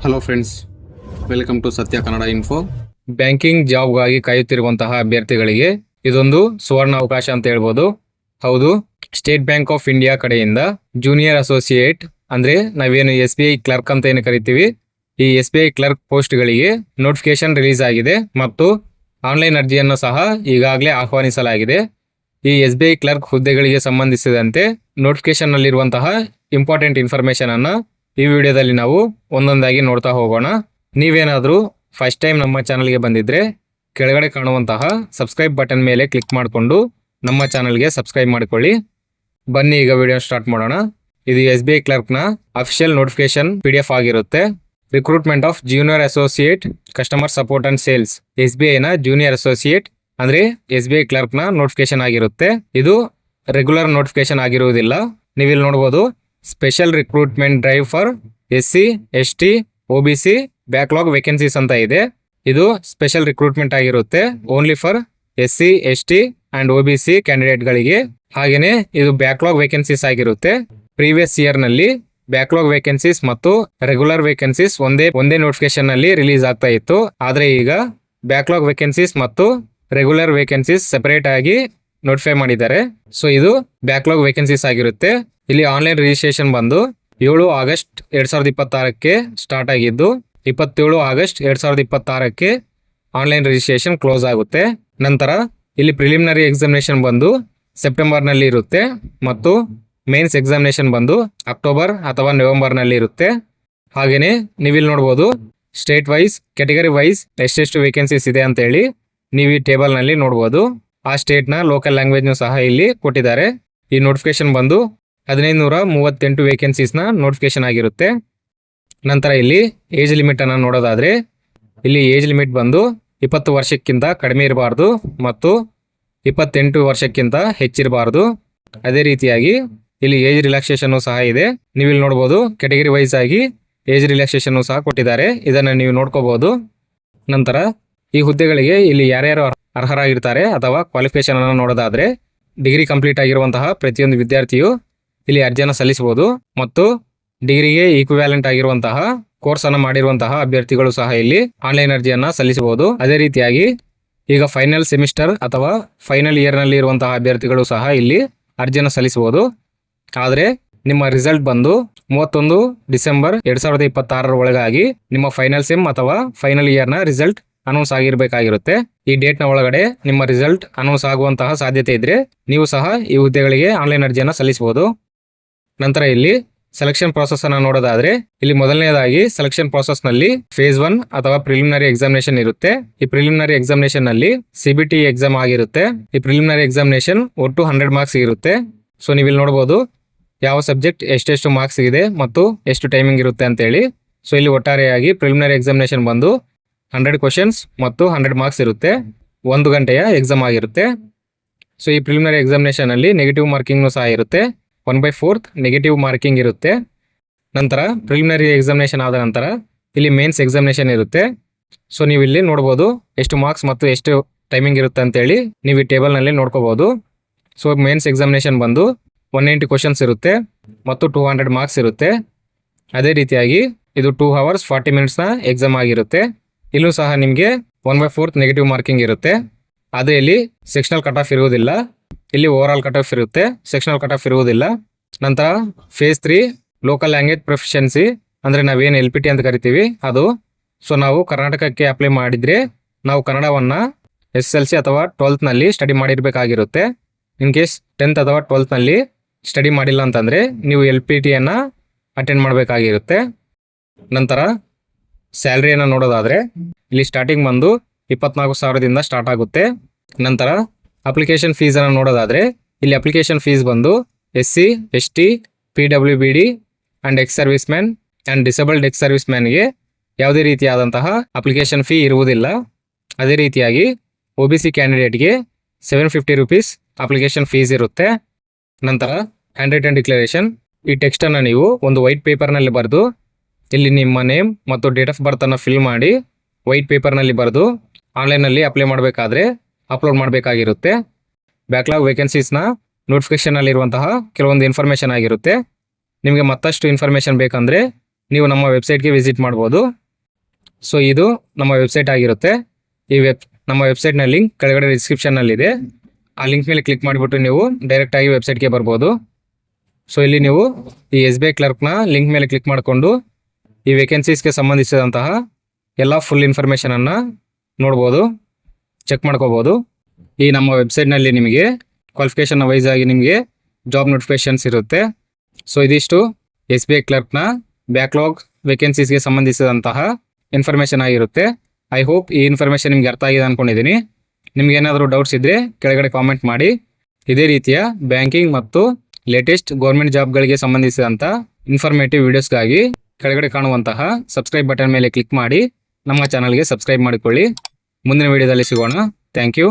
Hello friends, welcome to ಸತ್ಯ Kannada info. Banking ಜಾಬ್ಗಾಗಿ ಕಾಯುತ್ತಿರುವಂತಹ ಅಭ್ಯರ್ಥಿಗಳಿಗೆ ಇದೊಂದು ಸುವರ್ಣ ಅವಕಾಶ ಅಂತ ಹೇಳ್ಬೋದು. ಹೌದು, ಸ್ಟೇಟ್ ಬ್ಯಾಂಕ್ ಆಫ್ ಇಂಡಿಯಾ ಕಡೆಯಿಂದ ಜೂನಿಯರ್ ಅಸೋಸಿಯೇಟ್ ಅಂದ್ರೆ ನಾವೇನು SBI ಕ್ಲರ್ಕ್ ಅಂತ ಏನು ಕರಿತೀವಿ, ಈ SBI ಕ್ಲರ್ಕ್ ಪೋಸ್ಟ್ಗಳಿಗೆ ನೋಟಿಫಿಕೇಶನ್ ರಿಲೀಸ್ ಆಗಿದೆ ಮತ್ತು ಆನ್ಲೈನ್ ಅರ್ಜಿಯನ್ನು ಸಹ ಈಗಾಗಲೇ ಆಹ್ವಾನಿಸಲಾಗಿದೆ. ಈ SBI ಕ್ಲರ್ಕ್ ಹುದ್ದೆಗಳಿಗೆ ಸಂಬಂಧಿಸಿದಂತೆ ನೋಟಿಫಿಕೇಶನ್ ನಲ್ಲಿರುವಂತಹ ಇಂಪಾರ್ಟೆಂಟ್ ಇನ್ಫಾರ್ಮೇಶನ್ ಅನ್ನ ಈ ವಿಡಿಯೋದಲ್ಲಿ ನಾವು ಒಂದೊಂದಾಗಿ ನೋಡ್ತಾ ಹೋಗೋಣ. ನೀವೇನಾದರೂ ಫಸ್ಟ್ ಟೈಮ್ ನಮ್ಮ ಚಾನಲ್ಗೆ ಬಂದಿದ್ರೆ ಕೆಳಗಡೆ ಕಾಣುವಂತಹ ಸಬ್ಸ್ಕ್ರೈಬ್ ಬಟನ್ ಮೇಲೆ ಕ್ಲಿಕ್ ಮಾಡಿಕೊಂಡು ನಮ್ಮ ಚಾನಲ್ಗೆ ಸಬ್ಸ್ಕ್ರೈಬ್ ಮಾಡಿಕೊಳ್ಳಿ. ಬನ್ನಿ ಈಗ ವಿಡಿಯೋ ಸ್ಟಾರ್ಟ್ ಮಾಡೋಣ. ಇದು SBI ಕ್ಲರ್ಕ್ನ ಅಫಿಷಿಯಲ್ ನೋಟಿಫಿಕೇಶನ್ PDF ಆಗಿರುತ್ತೆ. Recruitment of junior associate customer support and sales, SBIನ ಜೂನಿಯರ್ ಅಸೋಸಿಯೇಟ್ ಅಂದ್ರೆ SBI ಕ್ಲರ್ಕ್ನ ನೋಟಿಫಿಕೇಶನ್ ಆಗಿರುತ್ತೆ. ಇದು ರೆಗ್ಯುಲರ್ ನೋಟಿಫಿಕೇಶನ್ ಆಗಿರುವುದಿಲ್ಲ. ನೀವಿಲ್ಲಿ ನೋಡ್ಬೋದು, special recruitment drive for SC ST OBC backlog vacancies ಅಂತ ಇದೆ. ಇದು ಸ್ಪೆಷಲ್ ರಿಕ್ರೂಟ್ಮೆಂಟ್ ಆಗಿರುತ್ತೆ, only for SC ST and OBC ಕ್ಯಾಂಡಿಡೇಟ್ಗಳಿಗೆ. ಹಾಗೇನೆ ಇದು ಬ್ಯಾಕ್ಲಾಗ್ ವೇಕೆನ್ಸೀಸ್ ಆಗಿರುತ್ತೆ. ಪ್ರೀವಿಯಸ್ ಇಯರ್ ನಲ್ಲಿ ಬ್ಯಾಕ್ಲಾಗ್ ವೇಕೆನ್ಸೀಸ್ ಮತ್ತು ರೆಗ್ಯುಲರ್ ವೇಕೆನ್ಸೀಸ್ ಒಂದೇ ನೋಟಿಫಿಕೇಶನ್ ನಲ್ಲಿ ರಿಲೀಸ್ ಆಗ್ತಾ ಇತ್ತು. ಆದ್ರೆ ಈಗ ಬ್ಯಾಕ್ಲಾಗ್ ವೇಕೆನ್ಸೀಸ್ ಮತ್ತು ರೆಗ್ಯುಲರ್ ವೇಕೆನ್ಸೀಸ್ ಸೆಪರೇಟ್ ಆಗಿ ನೋಟಿಫೈ ಮಾಡಿದ್ದಾರೆ. ಸೊ ಇದು ಬ್ಯಾಕ್ಲಾಗ್ ವೇಕೆನ್ಸೀಸ್ ಆಗಿರುತ್ತೆ. ಇಲ್ಲಿ ಆನ್ಲೈನ್ ರಿಜಿಸ್ಟ್ರೇಷನ್ ಬಂದು 7 ಆಗಸ್ಟ್ 2026ಕ್ಕೆ ಸ್ಟಾರ್ಟ್ ಆಗಿದ್ದು 27 ಆಗಸ್ಟ್ 2026ಕ್ಕೆ ಆನ್ಲೈನ್ ರಿಜಿಸ್ಟ್ರೇಷನ್ ಕ್ಲೋಸ್ ಆಗುತ್ತೆ. ನಂತರ ಇಲ್ಲಿ ಪ್ರಿಲಿಮಿನರಿ ಎಕ್ಸಾಮಿನೇಷನ್ ಬಂದು ಸೆಪ್ಟೆಂಬರ್ ನಲ್ಲಿ ಇರುತ್ತೆ ಮತ್ತು ಮೇನ್ಸ್ ಎಕ್ಸಾಮಿನೇಷನ್ ಬಂದು ಅಕ್ಟೋಬರ್ ಅಥವಾ ನವೆಂಬರ್ ನಲ್ಲಿ ಇರುತ್ತೆ. ಹಾಗೇನೆ ನೀವಿಲ್ಲಿ ನೋಡ್ಬೋದು, ಸ್ಟೇಟ್ ವೈಸ್ ಕ್ಯಾಟಗರಿ ವೈಸ್ ಎಷ್ಟೆಷ್ಟು ವೇಕೆನ್ಸೀಸ್ ಇದೆ ಅಂತ ಹೇಳಿ ನೀವು ಈ ಟೇಬಲ್ ನಲ್ಲಿ ನೋಡ್ಬೋದು. ಆ ಸ್ಟೇಟ್ ನ ಲೋಕಲ್ ಲ್ಯಾಂಗ್ವೇಜ್ ಸಹ ಇಲ್ಲಿ ಕೊಟ್ಟಿದ್ದಾರೆ. ಈ ನೋಟಿಫಿಕೇಶನ್ ಬಂದು 1538 ವೇಕೆನ್ಸೀಸ್ ನ ನೋಟಿಫಿಕೇಶನ್ ಆಗಿರುತ್ತೆ. ನಂತರ ಇಲ್ಲಿ ಏಜ್ ಲಿಮಿಟ್ ಅನ್ನ ನೋಡೋದಾದ್ರೆ ಇಲ್ಲಿ ಏಜ್ ಲಿಮಿಟ್ ಬಂದು 20 ವರ್ಷಕ್ಕಿಂತ ಕಡಿಮೆ ಇರಬಾರ್ದು ಮತ್ತು 28 ವರ್ಷಕ್ಕಿಂತ ಹೆಚ್ಚಿರಬಾರ್ದು. ಅದೇ ರೀತಿಯಾಗಿ ಇಲ್ಲಿ ಏಜ್ ರಿಲ್ಯಾಕ್ಸೇಷನ್ ಸಹ ಇದೆ. ನೀವು ಇಲ್ಲಿ ನೋಡಬಹುದು, ಕ್ಯಾಟಗರಿ ವೈಸ್ ಆಗಿ ಏಜ್ ರಿಲ್ಯಾಕ್ಸೇಷನ್ ಸಹ ಕೊಟ್ಟಿದ್ದಾರೆ. ಇದನ್ನ ನೀವು ನೋಡ್ಕೋಬಹುದು. ನಂತರ ಈ ಹುದ್ದೆಗಳಿಗೆ ಇಲ್ಲಿ ಯಾರ್ಯಾರು ಅರ್ಹರಾಗಿರ್ತಾರೆ ಅಥವಾ ಕ್ವಾಲಿಫಿಕೇಶನ್ ಅನ್ನು ನೋಡೋದಾದ್ರೆ ಡಿಗ್ರಿ ಕಂಪ್ಲೀಟ್ ಆಗಿರುವಂತಹ ಪ್ರತಿಯೊಂದು ವಿದ್ಯಾರ್ಥಿಯು ಇಲ್ಲಿ ಅರ್ಜಿಯನ್ನು ಸಲ್ಲಿಸಬಹುದು ಮತ್ತು ಡಿಗ್ರಿಗೆ ಈಕ್ವಿವ್ಯಾಲೆಂಟ್ ಆಗಿರುವಂತಹ ಕೋರ್ಸ್ ಅನ್ನು ಮಾಡಿರುವಂತಹ ಅಭ್ಯರ್ಥಿಗಳು ಸಹ ಇಲ್ಲಿ ಆನ್ಲೈನ್ ಅರ್ಜಿಯನ್ನ ಸಲ್ಲಿಸಬಹುದು. ಅದೇ ರೀತಿಯಾಗಿ ಈಗ ಫೈನಲ್ ಸೆಮಿಸ್ಟರ್ ಅಥವಾ ಫೈನಲ್ ಇಯರ್ ನಲ್ಲಿ ಇರುವಂತಹ ಅಭ್ಯರ್ಥಿಗಳು ಸಹ ಇಲ್ಲಿ ಅರ್ಜಿಯನ್ನು ಸಲ್ಲಿಸಬಹುದು. ಆದರೆ ನಿಮ್ಮ ರಿಸಲ್ಟ್ ಬಂದು 31 ಡಿಸೆಂಬರ್ 2026 ಒಳಗಾಗಿ ನಿಮ್ಮ ಫೈನಲ್ ಸೆಮ್ ಅಥವಾ ಫೈನಲ್ ಇಯರ್ ನ ರಿಸಲ್ಟ್ ಅನೌನ್ಸ್ ಆಗಿರಬೇಕಾಗಿರುತ್ತೆ. ಈ ಡೇಟ್ ನ ಒಳಗಡೆ ನಿಮ್ಮ ರಿಸಲ್ಟ್ ಅನೌನ್ಸ್ ಆಗುವಂತಹ ಸಾಧ್ಯತೆ ಇದ್ರೆ ನೀವು ಸಹ ಈ ಹುದ್ದೆಗಳಿಗೆ ಆನ್ಲೈನ್ ಅರ್ಜಿಯನ್ನು ಸಲ್ಲಿಸಬಹುದು. ನಂತರ ಇಲ್ಲಿ ಸೆಲೆಕ್ಷನ್ ಪ್ರಾಸೆಸ್ ಅನ್ನು ನೋಡೋದಾದ್ರೆ ಇಲ್ಲಿ ಮೊದಲನೇದಾಗಿ ಸೆಲೆಕ್ಷನ್ ಪ್ರಾಸೆಸ್ ನಲ್ಲಿ ಫೇಸ್ 1 ಅಥವಾ ಪ್ರಿಲಿಮಿನರಿ ಎಕ್ಸಾಮಿನೇಷನ್ ಇರುತ್ತೆ. ಈ ಪ್ರಿಲಿಮಿನರಿ ಎಕ್ಸಾಮಿನೇಷನ್ ನಲ್ಲಿ CBT ಎಕ್ಸಾಮ್ ಆಗಿರುತ್ತೆ. ಈ ಪ್ರಿಲಿಮಿನರಿ ಎಕ್ಸಾಮಿನೇಷನ್ ಒಟ್ಟು 100 ಮಾರ್ಕ್ಸ್ ಇರುತ್ತೆ. ಸೊ ನೀವು ಇಲ್ಲಿ ನೋಡಬಹುದು ಯಾವ ಸಬ್ಜೆಕ್ಟ್ ಎಷ್ಟೆಷ್ಟು ಮಾರ್ಕ್ಸ್ ಇದೆ ಮತ್ತು ಎಷ್ಟು ಟೈಮಿಂಗ್ ಇರುತ್ತೆ ಅಂತ ಹೇಳಿ. ಸೊ ಇಲ್ಲಿ ಒಟ್ಟಾರೆಯಾಗಿ ಪ್ರಿಲಿಮಿನರಿ ಎಕ್ಸಾಮಿನೇಷನ್ ಬಂದು 100 ಕ್ವಶನ್ಸ್ ಮತ್ತು 100 ಮಾರ್ಕ್ಸ್ ಇರುತ್ತೆ. 1 ಗಂಟೆಯ ಎಕ್ಸಾಮ್ ಆಗಿರುತ್ತೆ. ಸೊ ಈ ಪ್ರಿಲಿಮಿನರಿ ಎಕ್ಸಾಮಿನೇಷನ್ ಅಲ್ಲಿ ನೆಗೆಟಿವ್ ಮಾರ್ಕಿಂಗ್ ಸಹ ಇರುತ್ತೆ. 1/4 ನೆಗೆಟಿವ್ ಮಾರ್ಕಿಂಗ್ ಇರುತ್ತೆ. ನಂತರ ಪ್ರಿಲಿಮಿನರಿ ಎಕ್ಸಾಮಿನೇಷನ್ ಆದ ನಂತರ ಇಲ್ಲಿ ಮೇನ್ಸ್ ಎಕ್ಸಾಮಿನೇಷನ್ ಇರುತ್ತೆ. ಸೊ ನೀವು ಇಲ್ಲಿ ನೋಡಬಹುದು ಎಷ್ಟು ಮಾರ್ಕ್ಸ್ ಮತ್ತು ಎಷ್ಟು ಟೈಮಿಂಗ್ ಇರುತ್ತೆ ಅಂತ ಹೇಳಿ ನೀವು ಈ ಟೇಬಲ್ ನಲ್ಲಿ ನೋಡ್ಕೋಬಹುದು. ಸೊ ಮೇನ್ಸ್ ಎಕ್ಸಾಮಿನೇಷನ್ ಬಂದು 190 ಕ್ವಶನ್ಸ್ ಇರುತ್ತೆ ಮತ್ತು 200 ಮಾರ್ಕ್ಸ್ ಇರುತ್ತೆ. ಅದೇ ರೀತಿಯಾಗಿ ಇದು 2 hours 40 minutes ನ ಎಕ್ಸಾಮ್ ಆಗಿರುತ್ತೆ. ಇಲ್ಲೂ ಸಹ ನಿಮಗೆ 1/4 ನೆಗೆಟಿವ್ ಮಾರ್ಕಿಂಗ್ ಇರುತ್ತೆ. ಆದರೆ ಇಲ್ಲಿ ಸೆಕ್ಷನಲ್ ಕಟ್ ಆಫ್ ಇರುವುದಿಲ್ಲ. ಇಲ್ಲಿ ಓವರ್ ಆಲ್ ಕಟ್ ಆಫ್ ಇರುತ್ತೆ, ಸೆಕ್ಷನಲ್ ಕಟ್ ಆಫ್ ಇರುವುದಿಲ್ಲ. ನಂತರ ಫೇಸ್ 3 ಲೋಕಲ್ ಲ್ಯಾಂಗ್ವೇಜ್ ಪ್ರೊಫಿಷಿಯನ್ಸಿ ಅಂದ್ರೆ ನಾವೇನು LPT ಅಂತ ಕರಿತೀವಿ ಅದು. ಸೊ ನಾವು ಕರ್ನಾಟಕಕ್ಕೆ ಅಪ್ಲೈ ಮಾಡಿದ್ರೆ ನಾವು ಕನ್ನಡವನ್ನ SSLC ಅಥವಾ 12th ನಲ್ಲಿ ಸ್ಟಡಿ ಮಾಡಿರ್ಬೇಕಾಗಿರುತ್ತೆ. ಇನ್ ಕೇಸ್ 10th ಅಥವಾ 12th ನಲ್ಲಿ ಸ್ಟಡಿ ಮಾಡಿಲ್ಲ ಅಂತಂದ್ರೆ ನೀವು LPT ಅನ್ನ ಅಟೆಂಡ್ ಮಾಡಬೇಕಾಗಿರುತ್ತೆ. ನಂತರ ಸ್ಯಾಲರಿಯನ್ನು ನೋಡೋದಾದ್ರೆ ಇಲ್ಲಿ ಸ್ಟಾರ್ಟಿಂಗ್ ಬಂದು 24,000ದಿಂದ ಸ್ಟಾರ್ಟ್ ಆಗುತ್ತೆ. ನಂತರ ಅಪ್ಲಿಕೇಶನ್ ಫೀಸ್ ಅನ್ನು ನೋಡೋದಾದ್ರೆ ಇಲ್ಲಿ ಅಪ್ಲಿಕೇಶನ್ ಫೀಸ್ ಬಂದು SC ST PWBD and ex service man and disabled ex service ಮ್ಯಾನ್ಗೆ ಯಾವುದೇ ರೀತಿಯಾದಂತಹ ಅಪ್ಲಿಕೇಶನ್ ಫೀ ಇರುವುದಿಲ್ಲ. ಅದೇ ರೀತಿಯಾಗಿ OBC ಕ್ಯಾಂಡಿಡೇಟ್ಗೆ 750 rupees ಅಪ್ಲಿಕೇಶನ್ ಫೀಸ್ ಇರುತ್ತೆ. ನಂತರ ಹ್ಯಾಂಡ್ ರಿಟನ್ ಡಿಕ್ಲರೇಷನ್, ಈ ಟೆಕ್ಸ್ಟ್ ಅನ್ನು ನೀವು ಒಂದು ವೈಟ್ ಪೇಪರ್ ನಲ್ಲಿ ಬರೆದು ಇಲ್ಲಿ ನಿಮ್ಮ ನೇಮ್ ಮತ್ತು ಡೇಟ್ ಆಫ್ ಬರ್ತ್ ಅನ್ನು ಫಿಲ್ ಮಾಡಿ ವೈಟ್ ಪೇಪರ್ ನಲ್ಲಿ ಬರೆದು ಆನ್ಲೈನ್ ನಲ್ಲಿ ಅಪ್ಲೈ ಮಾಡಬೇಕಾದ್ರೆ ಅಪ್ಲೋಡ್ ಮಾಡಬೇಕಾಗಿರುತ್ತೆ. ಬ್ಯಾಕ್ಲಾಗ್ ವೇಕೆನ್ಸೀಸ್ ನ ನೋಟಿಫಿಕೇಶನ್ ಅಲ್ಲಿ ಇರುವಂತಹ ಕೆಲವೊಂದು ಇನ್ಫಾರ್ಮೇಶನ್ ಆಗಿರುತ್ತೆ. ನಿಮಗೆ ಮತ್ತಷ್ಟು ಇನ್ಫಾರ್ಮೇಶನ್ ಬೇಕಂದ್ರೆ ನೀವು ನಮ್ಮ ವೆಬ್ಸೈಟ್ಗೆ ವಿಸಿಟ್ ಮಾಡ್ಬೋದು. ಸೊ ಇದು ನಮ್ಮ ವೆಬ್ಸೈಟ್ ಆಗಿರುತ್ತೆ. ನಮ್ಮ ವೆಬ್ಸೈಟ್ನ ಲಿಂಕ್ ಕೆಳಗಡೆ ಡಿಸ್ಕ್ರಿಪ್ಷನ್ನಲ್ಲಿದೆ. ಆ ಲಿಂಕ್ ಮೇಲೆ ಕ್ಲಿಕ್ ಮಾಡಿಬಿಟ್ಟು ನೀವು ಡೈರೆಕ್ಟಾಗಿ ವೆಬ್ಸೈಟ್ಗೆ ಬರ್ಬೋದು. ಸೊ ಇಲ್ಲಿ ನೀವು ಈ SBI ಕ್ಲರ್ಕ್ನ ಲಿಂಕ್ ಮೇಲೆ ಕ್ಲಿಕ್ ಮಾಡಿಕೊಂಡು ಈ ವೇಕೆನ್ಸೀಸ್ಗೆ ಸಂಬಂಧಿಸಿದಂತಹ ಎಲ್ಲ ಫುಲ್ ಇನ್ಫಾರ್ಮೇಷನನ್ನು ನೋಡ್ಬೋದು, ಚೆಕ್ ಮಾಡ್ಕೋಬೋದು. ಈ ನಮ್ಮ ವೆಬ್ಸೈಟ್ನಲ್ಲಿ ನಿಮಗೆ ಕ್ವಾಲಿಫಿಕೇಷನ್ ವೈಸ್ ಆಗಿ ನಿಮಗೆ ಜಾಬ್ ನೋಟಿಫಿಕೇಷನ್ಸ್ ಇರುತ್ತೆ. ಸೊ ಇದಿಷ್ಟು SBI ಕ್ಲರ್ಕ್ನ ಬ್ಯಾಕ್ಲಾಗ್ ವೇಕೆನ್ಸೀಸ್ಗೆ ಸಂಬಂಧಿಸಿದಂತಹ ಇನ್ಫಾರ್ಮೇಷನ್ ಆಗಿರುತ್ತೆ. ಐ ಹೋಪ್ ಈ ಇನ್ಫಾರ್ಮೇಷನ್ ನಿಮ್ಗೆ ಅರ್ಥ ಆಗಿದೆ ಅಂದ್ಕೊಂಡಿದ್ದೀನಿ. ನಿಮ್ಗೆ ಏನಾದರೂ ಡೌಟ್ಸ್ ಇದ್ದರೆ ಕೆಳಗಡೆ ಕಾಮೆಂಟ್ ಮಾಡಿ. ಇದೇ ರೀತಿಯ ಬ್ಯಾಂಕಿಂಗ್ ಮತ್ತು ಲೇಟೆಸ್ಟ್ ಗೌರ್ಮೆಂಟ್ ಜಾಬ್ಗಳಿಗೆ ಸಂಬಂಧಿಸಿದಂಥ ಇನ್ಫಾರ್ಮೇಟಿವ್ ವಿಡಿಯೋಸ್ಗಾಗಿ ಕೆಳಗಡೆ ಕಾಣುವಂತಹ ಸಬ್ಸ್ಕ್ರೈಬ್ ಬಟನ್ ಮೇಲೆ ಕ್ಲಿಕ್ ಮಾಡಿ ನಮ್ಮ ಚಾನಲ್ಗೆ ಸಬ್ಸ್ಕ್ರೈಬ್ ಮಾಡಿಕೊಳ್ಳಿ. ಮುಂದಿನ ವಿಡಿಯೋದಲ್ಲಿ ಸಿಗೋಣ. Thank you.